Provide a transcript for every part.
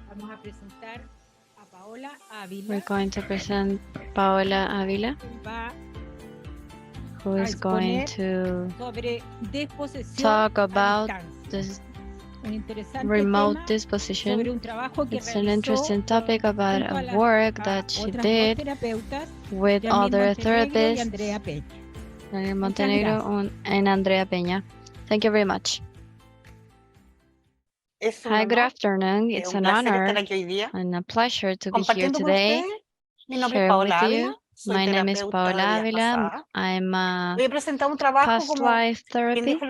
Vamos a presentar a Paola Ávila. We're going to present Paola Ávila, who is going to talk about this remote disposition. It's an interesting topic about a work that she did with other therapists, Daniel Montenegro and Andrea Peña. Thank you very much. Hi, good afternoon. It's an honor and a pleasure to be here today, sharing with you. My name is Paola Ávila. I'm a past life therapist.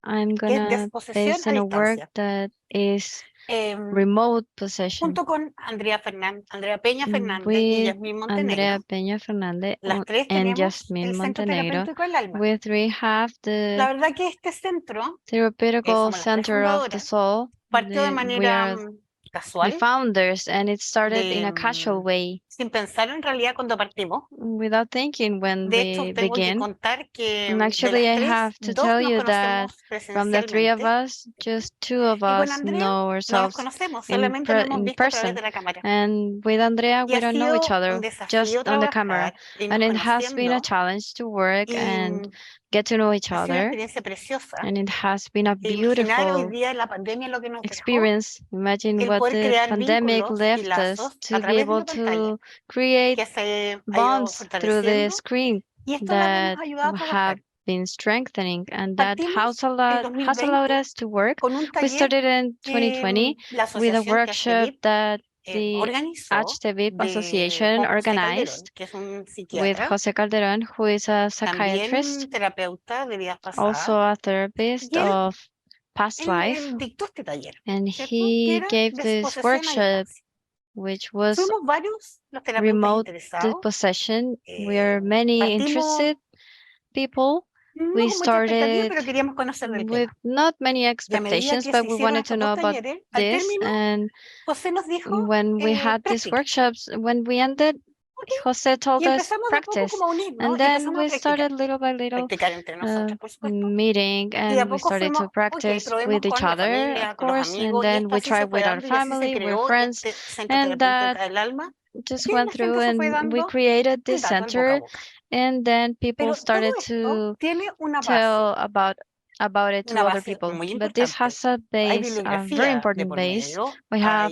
I'm gonna base in a work that is remote possession with Andrea Peña Fernandez and Yasmin Montenegro. We three have the Therapeutical Center of the Soul. We are the founders, and it started in a casual way, without thinking when we begin. And actually, I have to tell you that from the three of us, just two of us know ourselves in person. And with Andrea, we don't know each other, just on the camera. And it has been a challenge to work and get to know each other. And it has been a beautiful experience. Imagine what the pandemic left us to be able to create bonds through the screen that have been strengthening, and that has allowed us to work. We started in 2020 with a workshop that the HTV Association organized with Jose Calderon, who is a psychiatrist, also a therapist of past life, and he gave this workshop, which was remote dispossession. We are many interested people. We started with not many expectations, but we wanted to know about this. And when we had these workshops, when we ended, Jose told us practice, and then we started little by little meeting, and we started to practice with each other, of course, and then we tried with our family, with friends, and that just went through, and we created this center, and then people started to tell about it to other people. But this has a base, a very important base. We have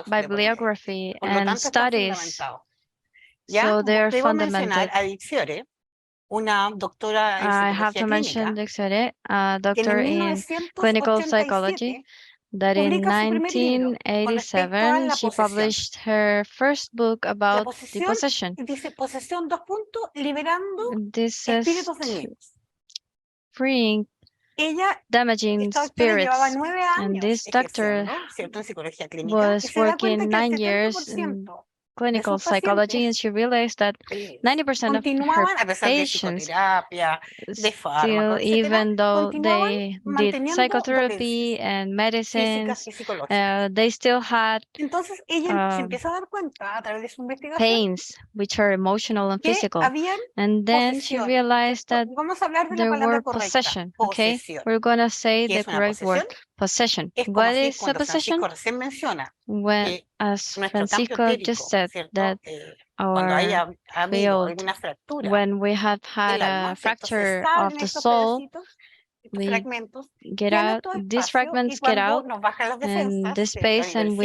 bibliography and studies, so they're fundamental. I have to mention Dexere, a doctor in clinical psychology, that in 1987 she published her first book about dispossession. This is freeing damaging spirits, and this doctor was working 9 years in clinical psychology, and she realized that 90% of her patients, still, even though they did psychotherapy and medicines, they still had pains, which are emotional and physical. And then she realized that there were possession. Okay, we're gonna say the correct word, possession. What is a possession? When, as Francisco just said, that our field, when we have had a fracture of the soul, we get out, these fragments get out in this space, and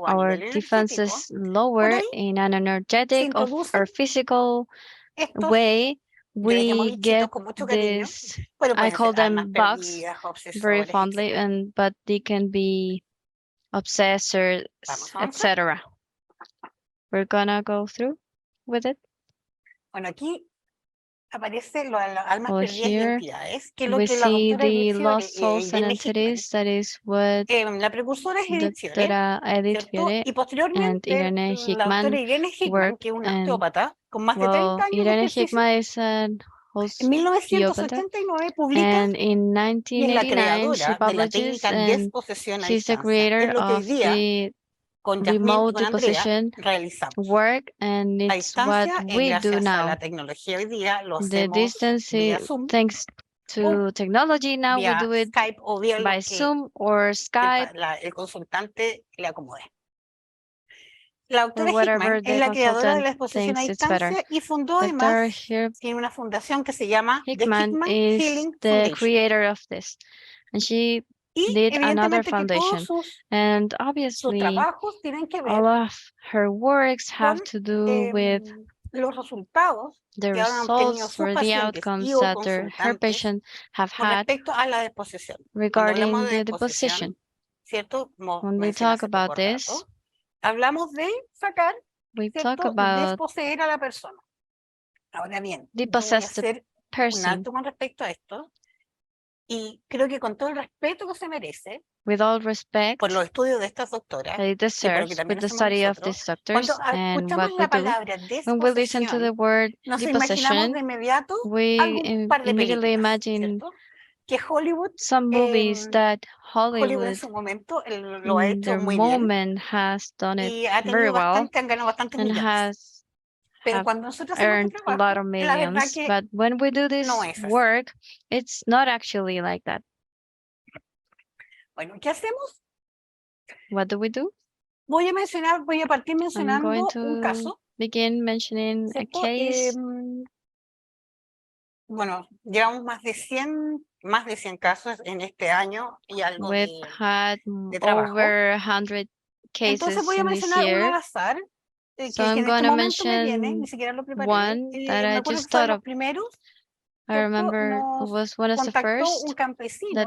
our defenses lower in an energetic or physical way. We get this, I call them bugs very fondly, but they can be obsessors, etc. We're gonna go through with it. Well, here we see the lost souls and entities. That is what Dra. Edith Fiore and Irene Hickman work. And, well, Irene Hickman is an osteopathy, and in 1989 she publishes, and she's the creator of the remote dispossession work, and it's what we do now. The distance, thanks to technology. Now we do it Skype o vía by Zoom or Skype. El consultante le acomode. La or doctora whatever Hickman the es la creadora de la consultant exposición a thinks it's better. distancia y fundó además tiene una fundación que se llama The Hickman Hickman is Healing the Foundation. creator of this, and she Y did another evidentemente que foundation. todos And sus obviously, trabajos tienen que ver all of her works have con to do with los resultados the que han obtenido results sus or the pacientes outcomes y o that her consultantes patient have con had respecto a la disposición. Cuando regarding hablamos de the dispossession. disposición, ¿cierto? Como When we mencioné talk hace about poco this, rato, hablamos de sacar, we talk ¿cierto? about Desposeer a la persona. Ahora bien, the yo voy a possessed hacer un person. alto con respecto a esto y creo que con todo el respeto que se merece, With all respect, por los estudios de estas doctoras, that it y por lo que deserves también with the hacemos study of nosotros, these doctors cuando and escuchamos what we la do. palabra When we listen to the desposesión, word nos imaginamos de dispossession, inmediato we algún par de immediately películas, imagine ¿cierto? Que Hollywood, some movies that Hollywood en Hollywood su momento lo ha in hecho their muy bien moment has done it y ha very tenido well bastante, han ganado bastantes and millones. Pero have cuando nosotros hacemos earned este a lot trabajo, of la verdad millions. que But when we do this no es así. work, it's not actually like that. Bueno, ¿qué hacemos? What do we do? Voy a partir I'm going mencionando to un caso. begin mentioning a ¿Cierto? case. Bueno, llevamos más de 100 casos en este año y algo We've had de trabajo. over 100 Entonces cases voy a in this mencionar uno year. al azar, So que I'm en going este to momento me viene, mention ni siquiera lo preparé. one that Me I acuerdo just que fue de thought los of. primeros, I ¿cierto? remember it Nos was one of the contactó un first that campesino a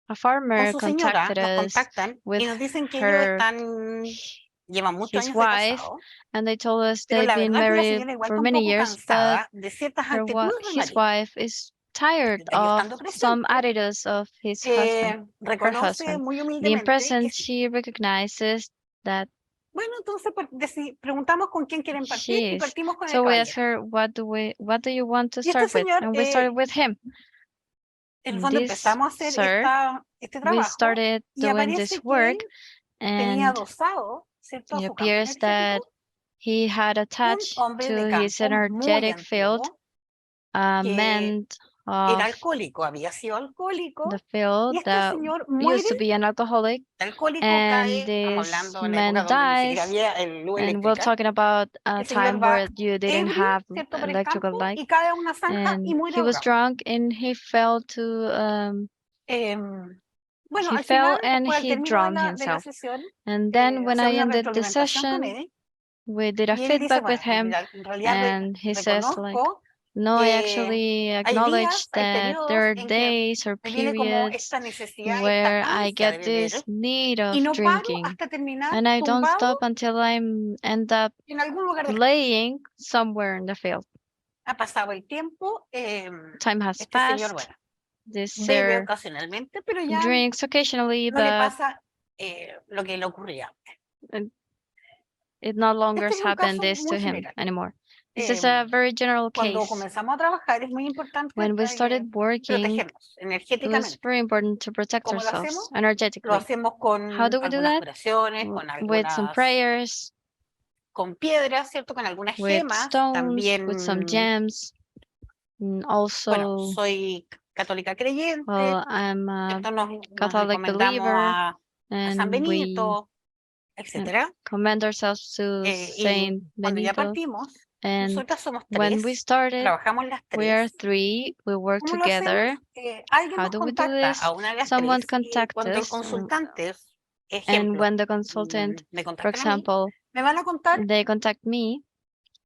con farmer su señora, contacted nos us contactan with y nos dicen que ellos llevan muchos his años de wife, casado, and they told us pero they've la been verdad que la married señora igual for está un many poco years, but cansada de ciertas actitudes del his marido. wife is tired Desde aquí of estando some presente, attitudes of his husband, her reconoce husband. muy Being humildemente present, que she recognizes that bueno, entonces preguntamos con quién quieren partir she y is. partimos con el So we asked caballero. her, what do you want to Y este start with? señor, And we started with him. en el fondo This empezamos a hacer sir, este we trabajo started y doing aparece this que work, él tenía and adosado, ¿cierto? A it su campo appears that energético he had un attached hombre de to his campo muy energetic field antiguo a que man era of alcohólico, había sido the alcohólico field y este that señor used muere to be an alcoholic, alcohólico, and cae, estamos this hablando de la época man donde ni siquiera dies. había luz And we're eléctrica. talking about a El señor time va where you didn't ebrio, have ¿cierto? Por el electrical campo light, y cae a una zanja y and muere he was ahogado. drunk and he fell to Bueno, he al fell final, and después al he término drowned de la himself. sesión, And then when hacemos I una ended the retroalimentación con session, él we did a y él dice, feedback bueno, with him, en realidad and he says like, reconozco no, I que actually hay acknowledge días, hay that periodos there are en que days or me viene como periods esta necesidad, esta where I ansia de get this beber need y of no paro drinking, hasta terminar and I don't tumbado stop until I end up en algún lugar del campo. laying somewhere in the field. Ha pasado el tiempo, Time has este señor, passed. bueno, This bebe sir ocasionalmente, pero ya drinks occasionally, no le but pasa lo que le ocurría. it no longer Este es un happened caso this to muy him general. anymore. This is a very general Cuando case. comenzamos a trabajar es muy importante When we started working, protegernos it was energéticamente. very important to protect ¿Cómo lo ourselves hacemos? Lo energetically. hacemos con How do we do algunas that? oraciones, con With some algunas, prayers, con piedras, ¿cierto? Con algunas with gemas. stones, with some También, gems. bueno, Also, soy católica creyente, well, I'm a ¿cierto? Nos Catholic encomendamos believer, a San and we Benito, etcétera. commend ourselves to Saint Y cuando ya Benito. partimos, And nosotras somos when we 3, started, trabajamos las we are 3. 3, we work ¿Cómo lo together. hacemos? Alguien How nos do we do contacta this? a una de las Someone 3 y contact cuando el us, consultante, and ejemplo, when the consultant, me for contactan a mí, example, me van a contar they contact me,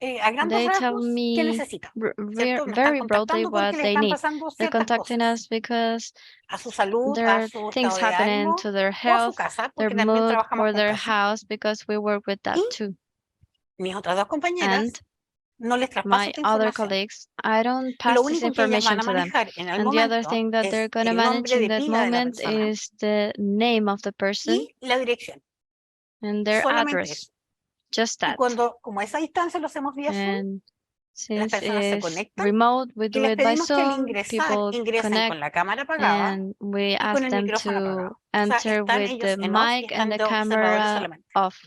a grandes they tell rasgos qué me necesitan, ¿cierto? Me están very broadly contactando porque what le they están need. pasando They're ciertas contacting cosas us because a su salud, there a are su things estado de happening ánimo to their o a su health, casa, their porque también mood, trabajamos or con their casa. house, because we work with that Y too. mis otras 2 And compañeras no les traspaso my esta other información. colleagues, I don't Y lo pass this único que ellas van information a to them. manejar en el And the other momento thing that es they're going to el manage nombre in de that pila de la moment persona is the name of the person y la dirección. and their Solamente address. eso. Just Y that. como a esa distancia lo hacemos vía Zoom, And las since personas se it's conectan remote, we y do les it by pedimos que al Zoom. People ingresan connect, con la cámara apagada and we y con ask el them micrófono to apagado. O sea, enter están with ellos the en off y mic and están the de observadores camera solamente. off.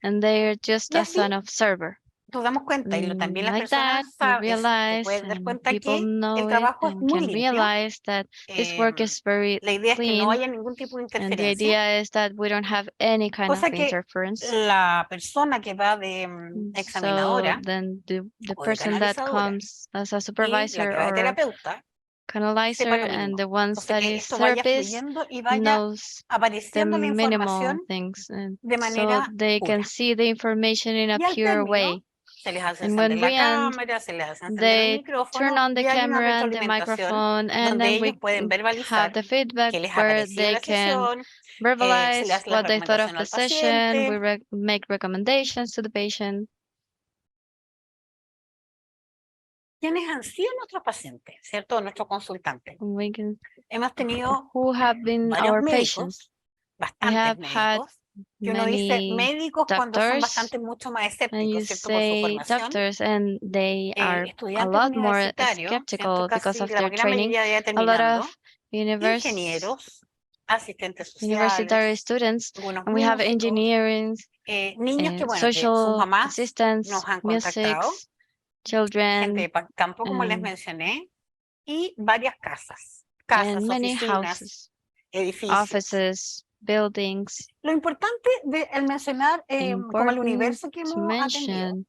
And they're just Y as así an observer. nos damos cuenta y también las like that, personas we se realize pueden dar and cuenta people que know el it trabajo es and muy can limpio. realize that this work is very La idea es que no clean, haya ningún tipo de and the interferencia. idea is that we don't have any kind of Cosa que interference. la persona que va de So examinadora then the o de person that canalizadora comes as a y la supervisor que va de or terapeuta canalizer sepa lo and mínimo. the ones Entonces that que is esto vaya therapist fluyendo y vaya knows the apareciendo la minimal información things, and de so manera they can pura. see the information in a Y al pure way. término se les hace And encender when la we end, cámara, se les hace encender el they turn micrófono on the y hay una camera and the retroalimentación microphone, and donde then ellos we pueden have verbalizar the feedback qué les ha where parecido they la can sesión, se le verbalize hace la what they thought of recomendación the al session. paciente, We make recommendations to the patient. quiénes han sido nuestros pacientes, ¿cierto? Nuestros consultantes. We can, Hemos tenido who have been varios our médicos, patients. We bastantes have had médicos, que uno dice many médicos cuando son doctors, bastante mucho más and you escépticos, ¿cierto? Por su say formación, doctors, and they are a estudiantes lot more universitarios, ¿cierto? skeptical because Casi of la their gran training. mayoría ya A lot terminando, of university ingenieros, asistentes sociales, students, algunos and we have músicos, engineering, niños que, bueno, que sus social mamás assistants, nos han music, contactado, children, gente de campo, como les mencioné, y varias casas, and many oficinas, houses, edificios. offices, buildings. Lo importante de el mencionar como el Important universo que to hemos atendido mention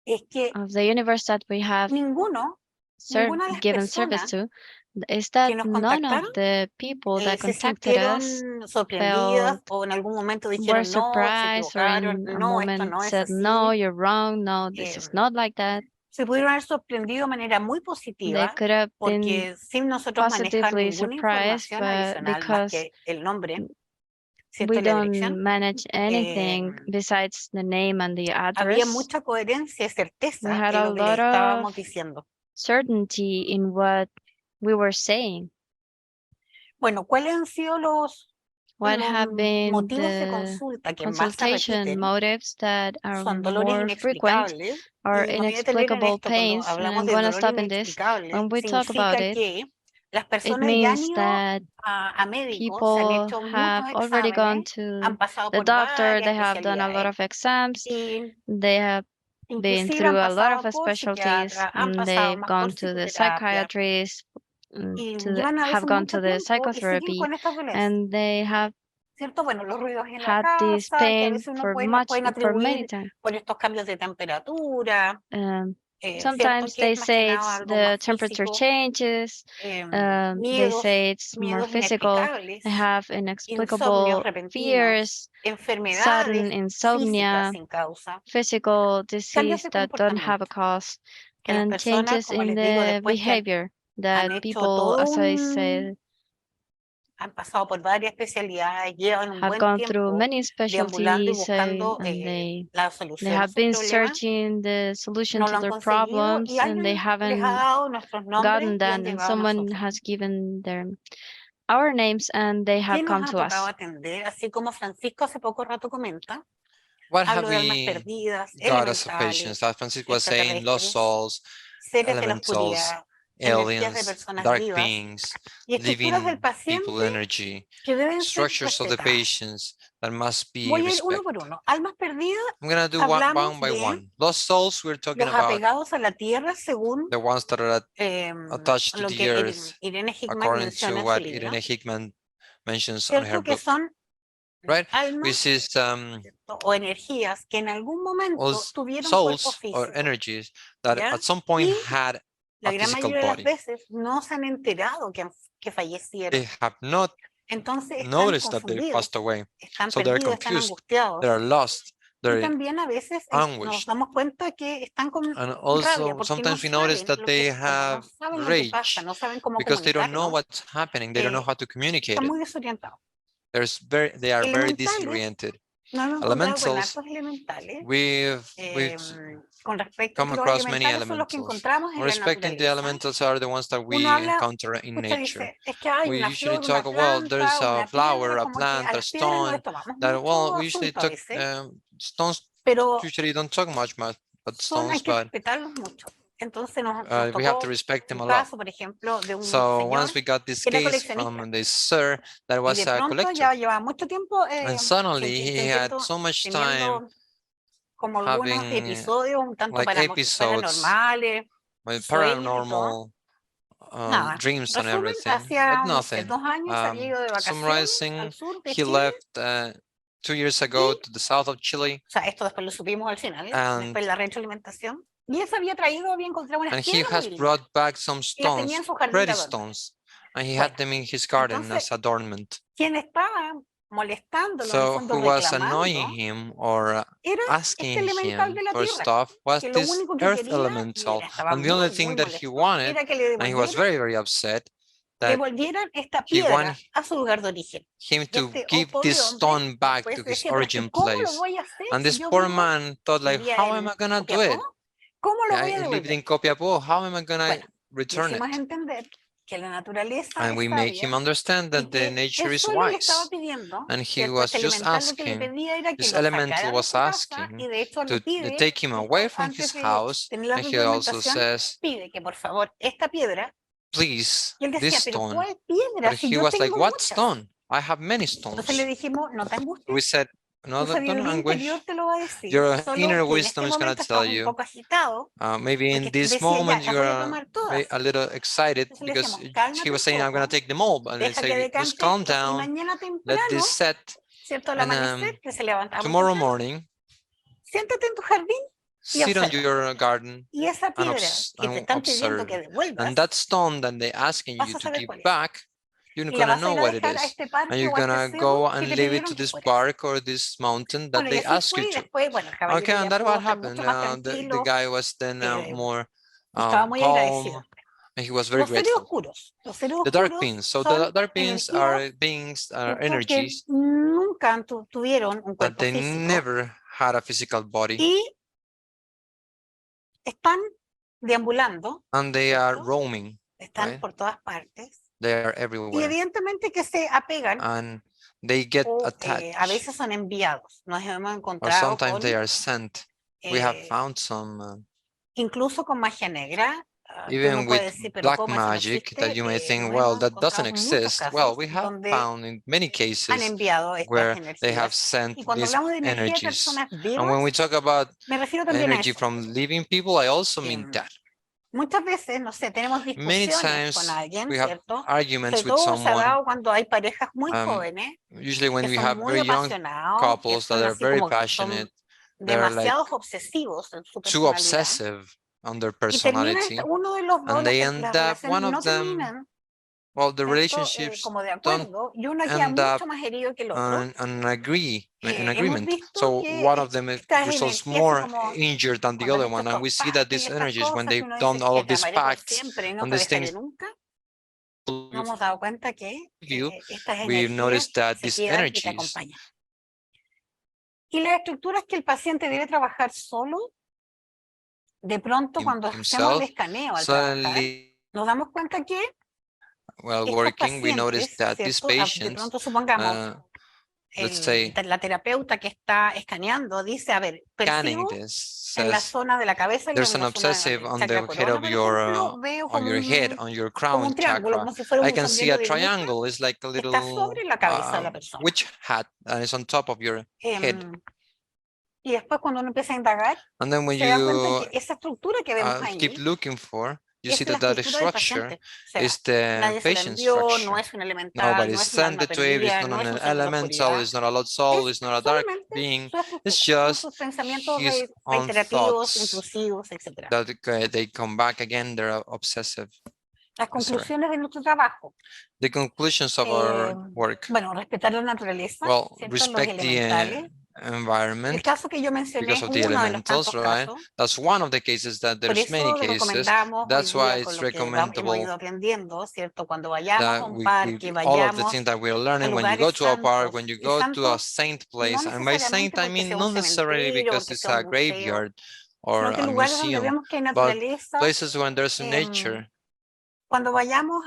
es que of the universe that we have ninguna de las given service personas to is that que nos none of contactaron the people that se contacted us sintieron sorprendidas felt o en algún momento were dijeron no, se surprised or equivocaron, in a no, esto moment no es said, no, así. you're wrong, no, this is not like that. Se pudieron haber sorprendido de manera muy They positiva could have been porque sin nosotros manejar positively ninguna surprised, información but adicional más because que el nombre, ¿cierto? we Y la don't dirección, manage anything besides the name and the había address, mucha coherencia y we certeza had en a lo que les lot of estábamos diciendo. certainty in what we were saying. Bueno, ¿cuáles han sido los What have been motivos de the consulta que más se consultation repiten? motives that are Son dolores more frequent inexplicables. or Y me voy a detener en inexplicable esto cuando pains? And hablamos I'm de going to dolor stop in this. inexplicable. When we talk about Significa it, que las it personas ya han means ido that a médicos, se han people hecho have muchos already gone exámenes, to han pasado the por doctor, varias they have done a lot especialidades of exams, y they have been inclusive through han a lot of pasado por specialties, psiquiatra, han and pasado they've más por gone to the psicoterapia psychiatrist, y llevan a have veces gone to mucho the tiempo y siguen psychotherapy, con estas dolencias. and they have ¿Cierto? Bueno, los ruidos en la had this casa, que a pain veces uno for nos pueden many atribuir times. por estos cambios de temperatura, ¿cierto? Sometimes Que they es más que say nada it's algo the más temperature físico, changes. They say it's more physical. inexplicables, They have insomnios inexplicable repentinos, fears, enfermedades sudden insomnia, físicas sin causa, physical cambios disease de that don't have a comportamiento, cause, que las and personas, changes como in les digo, the después que behavior han that hecho people, todo as I said, han pasado por varias especialidades, llevan un have buen gone through tiempo many deambulando y specialties, buscando and la they solución a have sus been problemas, searching the solution no to lo han their conseguido y problems, and they alguien les ha haven't dado nuestros nombres gotten y han that, and llegado a someone nosotros. has given them our names, and they have ¿Qué nos come ha to tocado us. atender? Así como Francisco hace poco rato comenta, What have hablo de almas we perdidas, got as a patients? elementales, As Francisco was saying, lost extraterrestres, souls, seres de la elementals, oscuridad, energías de aliens, personas dark vivas beings, y estructuras del living people paciente energy, que deben ser structures of the respetadas. patients that must be Voy a ir uno respected. por uno. Almas perdidas, I'm gonna do hablamos one by de one. Lost souls, we're talking los about apegados a la tierra según the ones that are attached to lo the que earth, Irene Hickman according menciona to en su what libro, Irene Hickman mentions on her ¿cierto? Que book, son right? almas Which is ¿cierto? O energías que en algún momento tuvieron cuerpo souls or físico, energies that ¿ya? at some point Y had la a gran physical mayoría de las body. veces no se han enterado que fallecieron. They have not Entonces están noticed that they confundidos, passed away. están So they're perdidos, están confused, angustiados. they're lost, Y they're también a veces nos anguished. damos cuenta que están con And rabia also porque no sometimes we notice saben that lo they que, como no have saben lo que pasa, rage no saben cómo because they don't know comunicarlo, what's happening. They don't know how to communicate están it. muy desorientados. They are very Elementales, disoriented. no hemos encontrado con Elementals, hartos elementales. we've Con respecto a come que los across many elementales son los que elementals. encontramos en la Respecting the naturaleza. elementals are the ones that Uno we habla, encounter in usted nature. dice, es que hay We una usually flor, talk, una well, there's planta, a una flower, piedra, a como que plant, a a las piedras no stone, les tomamos that, well, mucho we usually asunto a talk, veces, stones pero usually don't talk much about hay stones, que but respetarlos mucho. Entonces nos we have to tocó respect them un a lot. caso, por ejemplo, de un So señor once we got this que era case coleccionista from this sir that y was de a pronto collector, ya llevaba mucho tiempo and suddenly he had so much time como algunos having episodios un tanto like episodes paranormales, with sueños y todo. paranormal Nada, dreams and resumen, everything, hacía, but no sé, nothing. 2 años había ido de vacaciones al Summarizing, sur de he Chile. left 2 years ago Y, to the south of Chile, o sea, esto después lo supimos al final, and después la retroalimentación. Y eso había traído, había encontrado unas he piedras has muy lindas. brought back some Y las tenía stones, en su jardín de pretty adorno. stones, and he Bueno, had them in his garden entonces, as adornment. quien estaba molestándolo, en el So fondo who was annoying reclamando, him or era asking elemental him de la for tierra, stuff was que lo this único que earth quería, y elemental, él estaba and the only muy thing that he molesto, wanted, era que le and he was devolvieran, very upset, that esta he wanted piedra a su lugar de origen. him Y to este give pobre this hombre stone back después to his decía, pero es que origin ¿cómo lo place. voy a hacer And si this yo poor vivo, man thought, like, vivía how am I en gonna do it? Copiapó? ¿Cómo lo voy a I lived devolver? in Copiapó, how am I gonna Bueno, return hicimos it? entender que la naturaleza And we es make him sabia understand y that the que nature él is solo le estaba wise. pidiendo, And he ¿cierto? was Este just elemental lo que le asking, pedía era que this lo elemental sacara de was su casa asking y de hecho to le pide, take him ¿cierto? away from Antes his de house, tener la and he also retroalimentación, says, pide que por favor esta piedra, please, y él this decía, pero stone. ¿cuál piedra? But Si he yo was like, tengo what muchas. stone? I have many Entonces le stones. dijimos, no te We angusties, said, no, tu don't sabiduría anguish. interior te lo va a decir, Your solo inner que en wisdom este is going momento to tell estás un you. poco agitado, Maybe in porque this decía, ya, moment las you voy a are tomar todas. a little excited Entonces le because decíamos, he cálmate was un saying, I'm going to poco, take them all. And I deja que say, just decante calm esto, y down, mañana let this temprano, set. ¿cierto? Al And amanecer, que se levantaba muy tomorrow temprano, morning, siéntate en tu jardín y sit on observa. your garden Y esa and, piedra que te están pidiendo observe. que devuelvas, And that stone that they're asking vas you a to saber give cuál es. back, you're Y la going to vas a know ir a what it dejar a is. este And parque you're o a going este to cerro go que and te leave it pidieron to que this fueras. park or this mountain that Bueno, y they así ask fue, you y to. después, bueno, el caballero Okay, and ya that's pudo what estar happened. mucho más The tranquilo, guy was then more estaba muy agradecido. calm, and he was very Los seres grateful. oscuros. Los seres The dark oscuros beings. So son the dark beings are energías, beings, are ¿cierto? Que energies nunca tuvieron un that cuerpo they físico never had a physical body, y están deambulando, and they are ¿cierto? roaming, Están right? por todas partes. They are Y everywhere, evidentemente que se apegan and they get o a attached, veces son enviados. Nos hemos or encontrado sometimes they con, are sent. We have eh, found some, incluso con magia negra. Que even uno puede with decir, pero black ¿cómo eso no magic, that existe? you may Nos think, well, hemos that doesn't encontrado con muchos exist. Well, casos we have donde found in many han cases enviado estas where they have energías. sent Y cuando these hablamos de energía de energies. personas And when we vivas, talk about me refiero también a energy eso. from living people, I also mean that. Muchas veces, no sé, tenemos Many discusiones con times alguien, we have ¿cierto? arguments Sobre with todo se ha someone, dado cuando hay parejas muy jóvenes usually when que we son have muy very young apasionados, que couples that son are así very como que passionate, son they're like demasiados obsesivos en su too personalidad. obsessive on their Y termina personality, uno de los dos, and they end las up, relaciones one of no them, terminan, well, the ¿cierto? relationships Como de don't acuerdo, y uno queda end up mucho más herido que el otro. in Hemos agreement. visto So que one of them estas results energías, así more como injured than the cuando han other hecho one, and estos we see that pactos y these estas energies, when cosas, y they've uno done dice all que of te these amaré por pacts siempre y no and te these dejaré things, nunca, nos hemos dado cuenta que estas we've energías noticed that se these quedan y te energies acompañan. Y las estructuras que el paciente debe trabajar solo, de pronto cuando hacemos el himself escaneo al trabajar, suddenly, nos damos cuenta que while estos working, we pacientes, noticed that these ¿cierto? De patients, pronto supongamos, let's say, la terapeuta que está escaneando dice, a ver, scanning percibo this, en la says zona de la cabeza, en there's an la zona obsessive del on chakra the head corona, of por ejemplo, veo on your head, on your crown un triángulo, chakra. como si fuera I un can see a sombrero de burbuja triangle. It's like a que está little sobre la cabeza de la persona. witch hat, and it's on top of your head. Y después cuando uno empieza a indagar, And then when se da cuenta you que esa estructura que vemos keep ahí looking for, you es see la that the estructura del structure paciente. O sea, is the nadie se la patient's envió, no structure. es un elemental, Nobody no es un sent alma it to him. It's perdida, not no es an un ser de la elemental. oscuridad. It's not a lost soul. Es It's not a dark solamente being. su estructura, It's son just sus pensamientos his own reiterativos, thoughts intrusivos, etc. that they come back again. They're obsessive. Las Sorry. conclusiones de nuestro trabajo. The conclusions of our work. Bueno, respetar la naturaleza, Well, ¿cierto? Los respect the elementales. El environment caso que yo mencioné because es of the uno de los elementals, tantos right? casos. That's one of the cases that Por there's many eso le cases. recomendamos hoy That's why día con it's lo que hemos recommendable ido aprendiendo, ¿cierto? Cuando vayamos a that un we parque, all of the vayamos things that we're a learning when you go lugares to a park, santos, when you y go to a santos saint no place, and by saint necesariamente I porque mean sea un not necessarily cementerio, because porque it's sea un a museo, graveyard or sino que a lugares donde museum, vemos que hay but naturaleza. places when there's nature. Cuando vayamos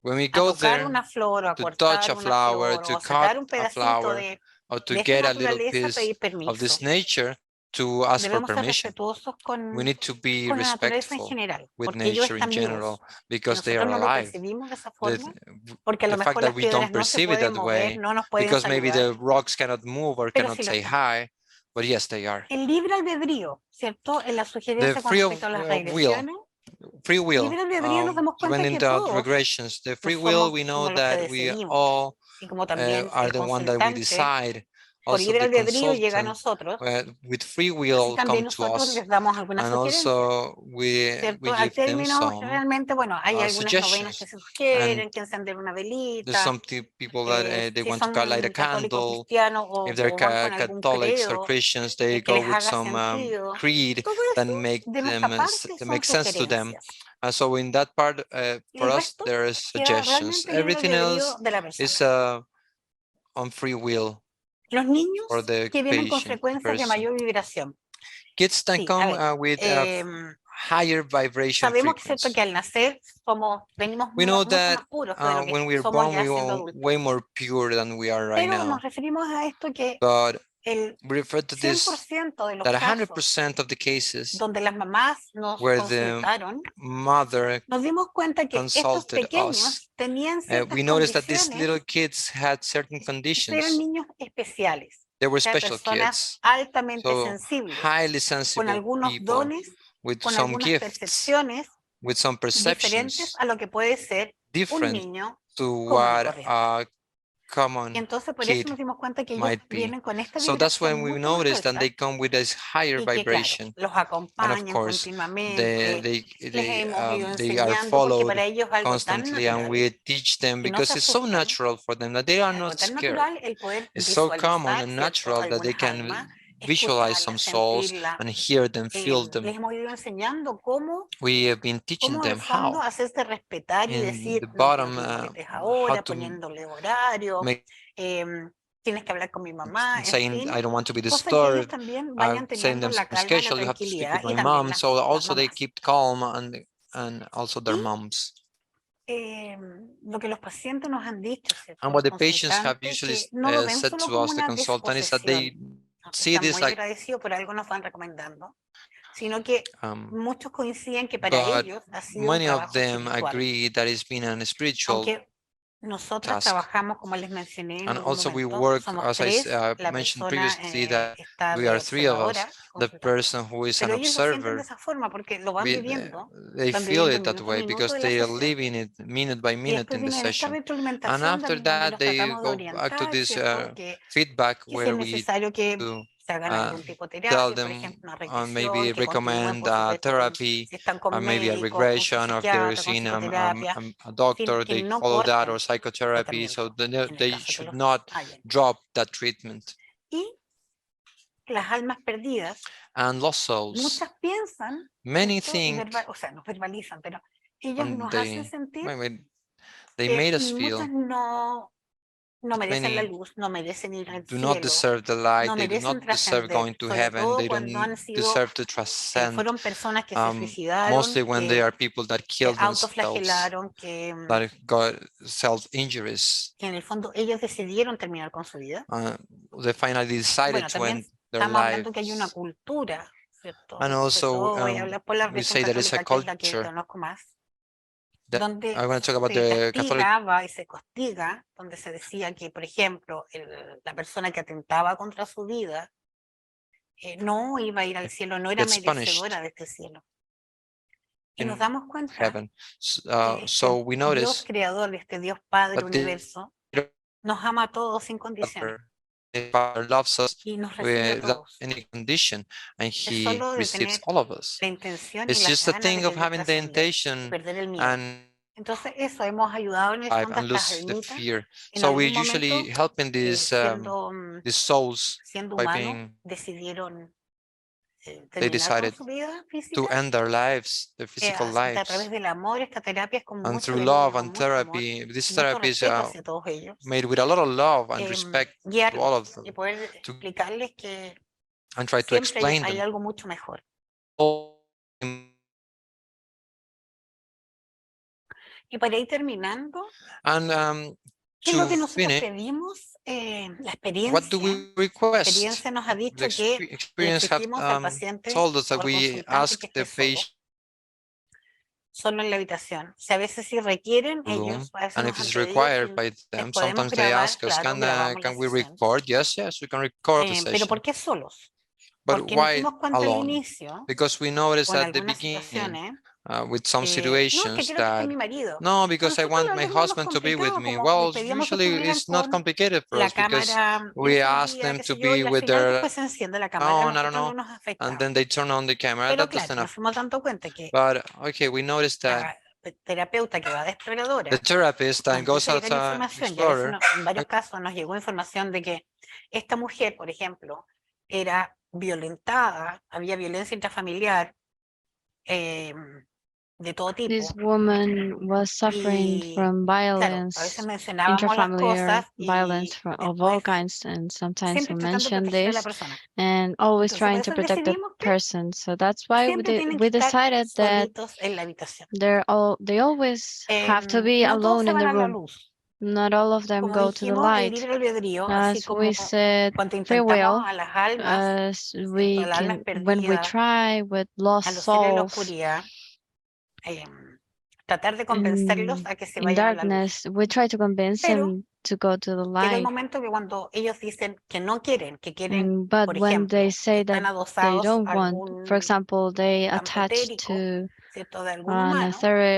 When we a go tocar there una flor, o a to touch cortar a una flower, flor, to o cut sacar un a pedacito flower, or to de esa get a little naturaleza, piece pedir of this permiso. nature, to ask for Debemos ser permission. respetuosos We need to be con la naturaleza en respectful general, with porque ellos nature in están general vivos. because they Nosotros are no lo alive. percibimos de esa The, forma, porque a lo the fact mejor that las we don't piedras no se perceive it pueden that mover, way no nos pueden because maybe saludar, the rocks cannot move or pero cannot sí lo say están. hi, but yes, they are. El libre albedrío, ¿cierto? En la The sugerencia con respecto a las regresiones. free will, Libre albedrío nos damos when cuenta in que the todos regressions, the free no will, somos we know como los que that we decidimos. all Y como también are el the one that we consultante decide. por Also, libre the albedrío llega a consultant nosotros. with free Así will también come to nosotros us, les damos algunas and sugerencias. also we ¿Cierto? Al give them término, some generalmente, bueno, hay algunas novenas que suggestions. se And sugieren, que encender una there's velita, some people that they si want to light a son católicos candle. cristianos If they're o van con algún Catholics or credo Christians, they que go les with haga some sentido. creed Todo that eso make de them nuestra parte that son make sense to them. sugerencias. So in that part, Y for el us, resto there is queda suggestions. realmente libre Everything albedrío else de la is persona. on free will Los niños for the que vienen con patient, frecuencias de person. mayor vibración. Kids that Sí, a come ver, with higher vibration sabemos que es cierto frequency. que al nacer venimos We know mucho that más puros que de lo que when we're somos born, ya we siendo are adultos. way more pure than we are right Pero now. nos referimos a esto que But el we refer to this 100% de los that casos 100% of the cases donde las mamás nos where the consultaron, mother nos dimos cuenta que estos consulted us, pequeños tenían ciertas we noticed that these condiciones little kids had certain y eran conditions. niños especiales, They were o sea, special personas kids, altamente so sensibles, highly con sensible algunos people dones, with con some algunas gifts, percepciones with some diferentes perceptions a lo que puede ser un different niño to común y what corriente. a Y common entonces por eso kid nos dimos cuenta que ellos might be. vienen con esta So that's vibración when we mucho más noticed that alta they come with this higher y que, claro, vibration. los And of acompañan course, continuamente, les hemos ido they are enseñando, porque followed para ellos es algo tan constantly, and natural we teach them que no se because it's so asustan, natural for them that they es are algo not tan scared. natural el poder It's so common visualizar, and ¿cierto?, natural that they algunas can almas, visualize some escucharlas, souls sentirlas. and hear them, feel Les them. hemos ido enseñando cómo We have been teaching en el them fondo how. hacerse respetar y In decir, the no, no bottom, te inquietes how ahora, to poniéndole horario, make tienes que hablar con mi mamá, en saying fin, I don't want to be cosa que ellos disturbed, también vayan saying teniendo them la some calma, la schedule, you have to speak tranquilidad with y my también mom. So las also they mamás. keep calm and also their Y moms. lo que los pacientes nos han dicho, ¿cierto?, And los what the patients have consultantes, usually que no lo ven said solo to como us, the una consultant, is that they disposesión, see están this muy like, agradecidos, por algo nos van recomendando, sino que muchos coinciden que para but ellos ha sido un many of trabajo them espiritual. agree that it's been a spiritual Aunque nosotras task. trabajamos, como les mencioné en And algún also we momento, work, somos as I tres, la mentioned persona previously, that está we de are three of us. observadora, The consultante. person who is an Pero ellos lo sienten de observer, esa forma porque lo van viviendo they feel it that minuto a way minuto because de la they are sesión. living it minute by Y minute después in the viene esta session. And retroalimentación after donde that, los they tratamos de go back to orientar, this ¿cierto? Que feedback si where es we necesario que do se hagan algún tipo de terapia, tell por them ejemplo, una maybe regresión, que continúen, recommend por supuesto, therapy, si están con maybe a médicos, con su regression, or if they're psiquiatra, con seeing psicoterapia, a en fin, doctor, que they no follow that, or corten el psychotherapy. So tratamiento, en el they caso que should los not hayan. drop that treatment. Y las almas perdidas, And lost souls, muchas piensan, many ¿cierto? Y think, o sea, nos verbalizan, pero ellos and nos hacen sentir they que made us muchas feel no merecen la many luz, no merecen ir al do not cielo, deserve the light, no they do merecen not deserve going trascender, to sobre heaven, todo they cuando don't han sido, deserve to transcend, fueron personas que se suicidaron, mostly when they que are people that se kill themselves, autoflagelaron, que that got self-injuries. en el fondo ellos decidieron terminar con su vida. They finally decided Bueno, to también end their estamos hablando que hay una lives. cultura, ¿cierto? And Sobre also, todo voy a hablar por la we religión say that it's a católica, que es la que culture conozco más, that donde I want to talk about se the Catholic castigaba y se castiga, donde se decía que, por ejemplo, la persona que atentaba contra su vida no iba a ir al cielo, no era gets punished merecedora de este cielo. Y nos in damos cuenta heaven. que So we Dios notice creador, este Dios Padre that the Universo, nos ama a todos sin condición Father loves us y nos recibe a without todos. any condition, and Es He solo de receives tener all of us. la intención y It's las just a ganas de thing of querer having the trascender, de intention perder el miedo. and Entonces eso, hemos ayudado en el fondo a and estas lose the almitas fear. en So we algún usually momento, helping these these souls siendo by humanos, being decidieron they terminar con decided su vida física. to end their lives, their physical A través lives, del amor, esta terapia es con and mucho through cariño, love con and mucho amor, therapy. This y mucho therapy is respeto hacia todos ellos. made with a lot of love and respect to all of Guiarlos them, y poder explicarles que and try to siempre explain hay them. algo mucho mejor. Y para ir terminando, And ¿qué es lo que to nosotros finish, pedimos? La what do experiencia. we La request? experiencia nos ha The dicho que le experience have exigimos al paciente told us o that al we consultante ask que the esté solo, patient solo en la habitación. O sea, a veces si requieren, room, ellos a veces and nos if han it's pedido required si by les them, podemos sometimes they grabar, ask us, claro, grabamos la can we sesión. record? Yes, we can record the Pero session. ¿por qué solos? But why alone? Because we noticed at the beginning with some situations that, no, because I want my husband to be with me. Well, usually it's not complicated for us because we ask them to be with their phone, I don't know, and then they turn on the camera. That doesn't affect. But okay, we noticed that the therapist that goes out to explorer. En varios casos nos llegó información de que esta mujer, por ejemplo, era violentada, había violencia intrafamiliar de todo tipo. This woman was suffering from violence, intrafamiliar violence of all kinds, and sometimes we mention this, and always trying to protect the person. So that's why we decided that they always have to be alone in the room. Not all of them go to the light. As we said, free will, as we can, when we try with lost souls, tratar de convencerlos a que se vayan a la luz. We try to convince them to go to the light. Llega el momento que cuando ellos dicen que no quieren, que quieren, but por when ejemplo, they say that they don't want, for example, they attach to an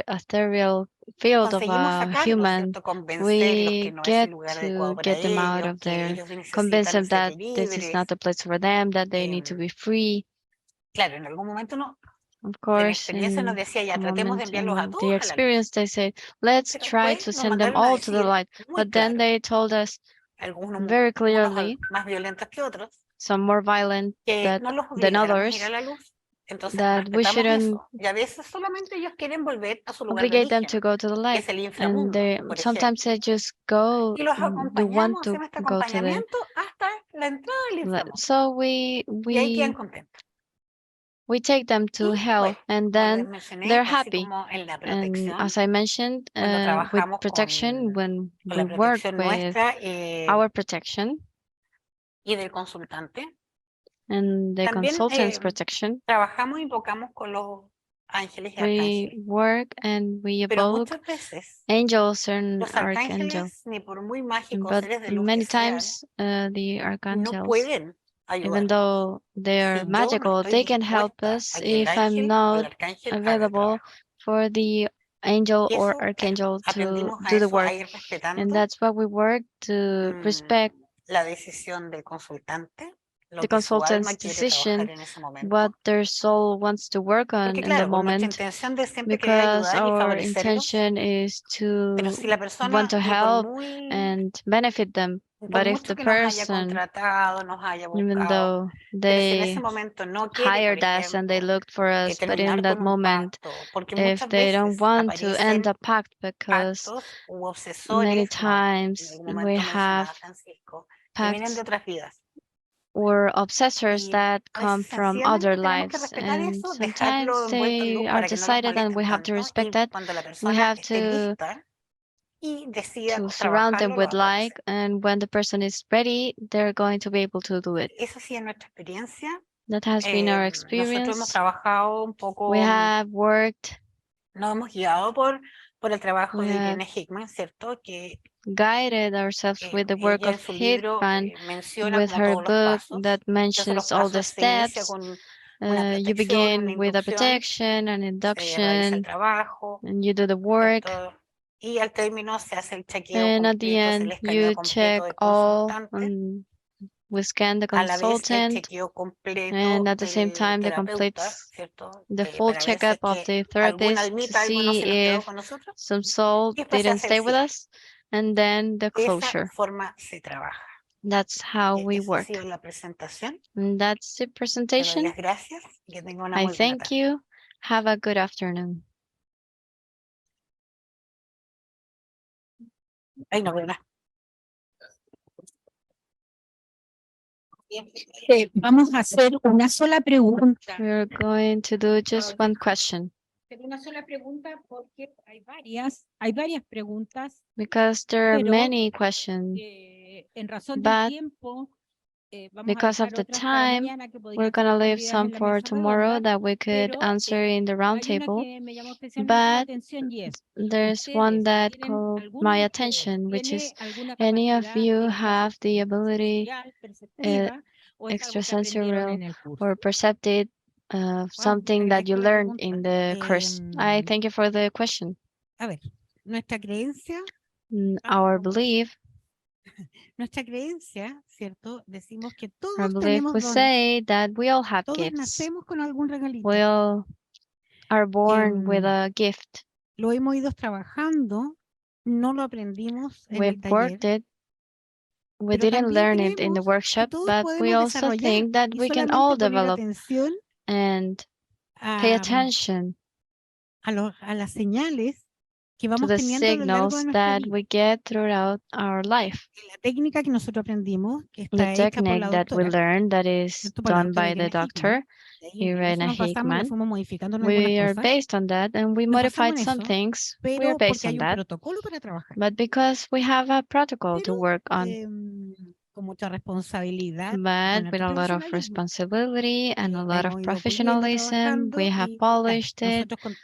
ethereal field of a human, we get to get them out of there, convince them that this is not the place for them, that they need to be free. Claro, en algún momento no. Of course, in the experience, they say, let's try to send them all to the light. But then they told us very clearly, some more violent than others, that we shouldn't obligate them to go to the light. And they sometimes they just go, they want to go to the light. So we take them to hell, and then they're happy. And as I mentioned, with protection, when we work with our protection and the consultant's protection, we work and we evoke angels and archangels. But many times the archangels, even though they're magical, they can help us if I'm not available for the angel or archangel to do the work. And that's why we work to respect the consultant's decision, what their soul wants to work on in the moment, because our intention is to want to help and benefit them. But if the person, even though they hired us and they looked for us, but in that moment, if they don't want to end a pact, because many times we have pacts or obsessors that come from other lives, and sometimes they are decided and we have to respect that. We have to surround them with light, and when the person is ready, they're going to be able to do it. That has been our experience. We have worked, guided ourselves with the work of Hickman, with her book that mentions all the steps. You begin with a protection, an induction, and you do the work. And at the end, you check all, we scan the consultant, and at the same time, they complete the full checkup of the therapist to see if some soul didn't stay with us, and then the closure. That's how we work. And that's the presentation. I thank you. Have a good afternoon. Vamos a hacer una sola pregunta. We're going to do just one question. Una sola pregunta porque hay varias preguntas. Because there are many questions. En razón del tiempo, because of the time, we're going to leave some for tomorrow that we could answer in the roundtable. But there's one that caught my attention, which is any of you have the ability extrasensorial or perceptive, something that you learned in the course? I thank you for the question. A ver, nuestra creencia, our belief, ¿cierto? Decimos que our todos belief, tenemos we dones. say that we all have Todos gifts. nacemos con algún regalito. We all are born with a gift. Lo hemos ido trabajando, no lo aprendimos en el We've taller. worked it. We Pero didn't también learn it in the creemos workshop, que todos but we podemos also desarrollar think that y we can solamente all poner develop atención and pay attention a las señales que to vamos the teniendo a lo largo de signals nuestra that vida. we get throughout our life. La técnica que nosotros aprendimos, que The está hecha por technique la that we doctora, learned that is ¿cierto? Por la done doctora by the Irene Hickman. doctor, De ahí en eso Irene nos basamos y le Hickman. fuimos modificando en algunas We are cosas, based on that and we Nos modified basamos en some eso, things. We are pero based porque hay on un that, protocolo para trabajar. but because we have a protocol to Pero work on, con mucha responsabilidad, con but with harto a lot of profesionalismo. responsibility and a La lot of hemos ido puliendo, professionalism. We trabajando have y polished it, nosotros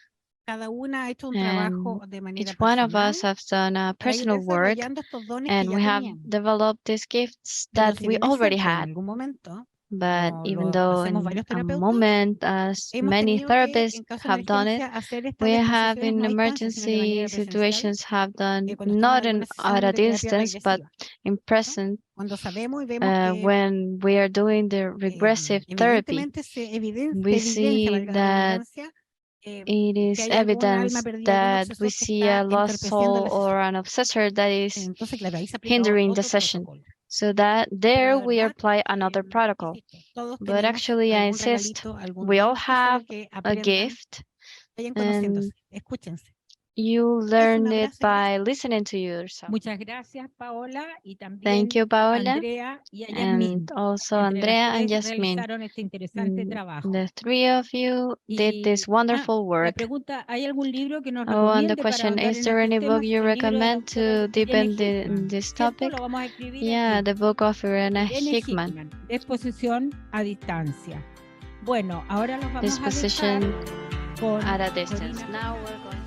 cada una ha hecho un and trabajo de manera each one of personal us has done a para ir personal work, desarrollando estos dones que and ya we have teníamos. developed these gifts Pero that si we bien es already cierto, en had. algún momento, But como even lo though hacemos in varios a terapeutas, moment, as hemos many tenido que, therapists en caso de have done it, emergencia, hacer estas we have disposiciones in no a distancia, sino de manera emergency presencial, situations have done cuando estamos not en in, alguna sesión at a de terapia distance, but regresiva, in ¿no? present Cuando sabemos y vemos que when we are doing the regressive therapy. evidentemente se We evidencia, see valga la that redundancia, it que is hay algún alma evidence perdida, algún that we obsesor que see está a lost entorpeciendo soul la or sesión. an obsessor that is Entonces, claro, ahí se aplica hindering the otro session. protocolo. So that Pero there la we verdad, apply another protocol. insisto, todos But tenemos actually, I algún insist, regalito, algún we all don, y solo have que a aprendan, gift, vayan and conociéndose, escúchense. you Eso, un learn it abrazo y by gracias. listening to yourself. Muchas gracias, Paola, y Thank también you, a Paola, Andrea y a Yasmín. and also Entre las Andrea and tres Yasmin. realizaron este interesante trabajo. The three of you did this wonderful La work. pregunta, ¿hay algún libro que nos Oh, and the recomiende para question, ahondar is en there any estos book temas? you El libro de la recommend doctora to deepen Irene in Hickman, this ¿cierto? topic? Lo vamos a escribir Yeah, aquí. the book of Irene Irene Hickman, Hickman, Dispossession a distancia. Bueno, ahora los vamos a dejar Dispossession con at a distance. Corina. Now we're going